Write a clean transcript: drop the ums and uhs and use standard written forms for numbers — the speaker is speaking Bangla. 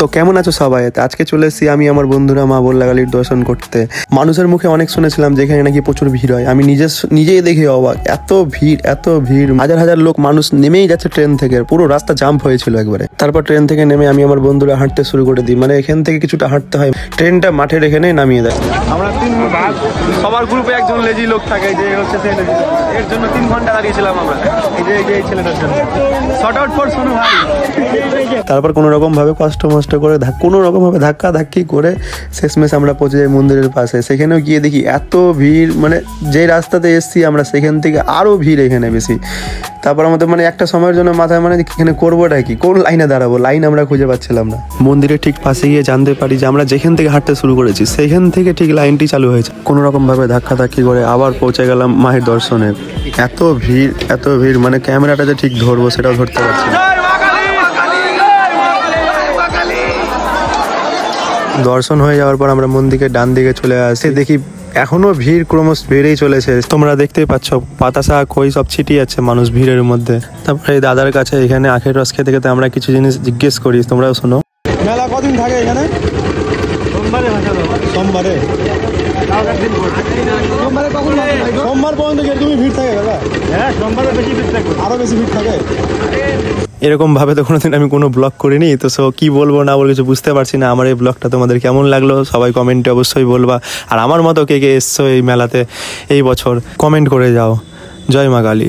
তো কেমন আছো সবাই? আজকে চলে এসেছি আমি আমার বন্ধুরা মা বল্লা কালীর দর্শন করতে। মানুষের মুখে অনেক শুনেছিলাম যেখানে নাকি প্রচুর ভিড় হয়, আমি নিজেই দেখে অবাক। এত ভিড়, হাজার হাজার লোক মানুষ নেমেই যাচ্ছে ট্রেন থেকে, পুরো রাস্তা জাম্প হয়েছিল একবারে। তারপর ট্রেন থেকে নেমে আমি আমার বন্ধুরা হাঁটতে শুরু করে দিই, মানে এখান থেকে কিছুটা হাঁটতে হয়, ট্রেনটা মাঠের এখানে নামিয়ে দেয়। আমরা সবার গ্রুপে একজন লেজি লোক থাকে, যে হচ্ছে এর জন্য 3 ঘন্টা দাঁড়িয়েছিলাম আমরা, এই ছেলেটার জন্য। শর্ট আউট ফর সোনু ভাই। তারপর কোনো রকম ভাবে কষ্ট করে ধাক্কা ধাক্কি করে শেষমেশ আমরা পৌঁছে যাই মন্দিরের পাশে। সেখানেও গিয়ে দেখি এত ভিড়, মানে যে রাস্তাতে এসছি আমরা সেখান থেকে আরো ভিড় এখানে বেশি। তারপর আমাদের মানে একটা সময়ের জন্য মাথায় মানে এখানে করবোটা কি, কোন লাইনে দাঁড়াবো, লাইন আমরা খুঁজে পাচ্ছিলাম না। মন্দিরের ঠিক পাশে গিয়ে জানতে পারি যে আমরা যেখান থেকে হাঁটতে শুরু করেছি সেখান থেকে ঠিক লাইনটি চালু হয়েছে। কোনো রকম ভাবে ধাক্কা ধাক্কি করে আবার পৌঁছে গেলাম মায়ের দর্শনে। এত ভিড় মানে ক্যামেরাটা যে ঠিক ধরবো সেটাও ধরতে পারছি না। দর্শন হয়ে যাওয়ার পর আমরা মন্দিরের ডান দিকে চলে আসি, দেখি এখনো ভিড় ক্রমশ বেড়েই চলেছে। তোমরা দেখতেই পাচ্ছ পাতাসা কই সব ছিটিয়ে যাচ্ছে মানুষ ভিড়ের মধ্যে। তারপরে এই দাদার কাছে এখানে আখের রস খেতে খেতে আমরা কিছু জিনিস জিজ্ঞেস করি, তোমরাও শোনো। মেলা কদিন থাকে এখানে? সোমবারে সোমবার পর্যন্ত এরকমই ভিড় থাকে দাদা? হ্যাঁ, সোমবারে বেশি ভিড় থাকে, আরো বেশি ভিড় থাকে। এরকম ভাবে তো কোনোদিন আমি কোনো ব্লগ করিনি, তো কি বলবো না বলে কিছু বুঝতে পারছি না। আমার এই ব্লগটা তোমাদের কেমন লাগলো সবাই কমেন্টে অবশ্যই বলবা। আর আমার মতো কে এসছো এই মেলাতে এই বছর কমেন্ট করে যাও। জয় মা কালী।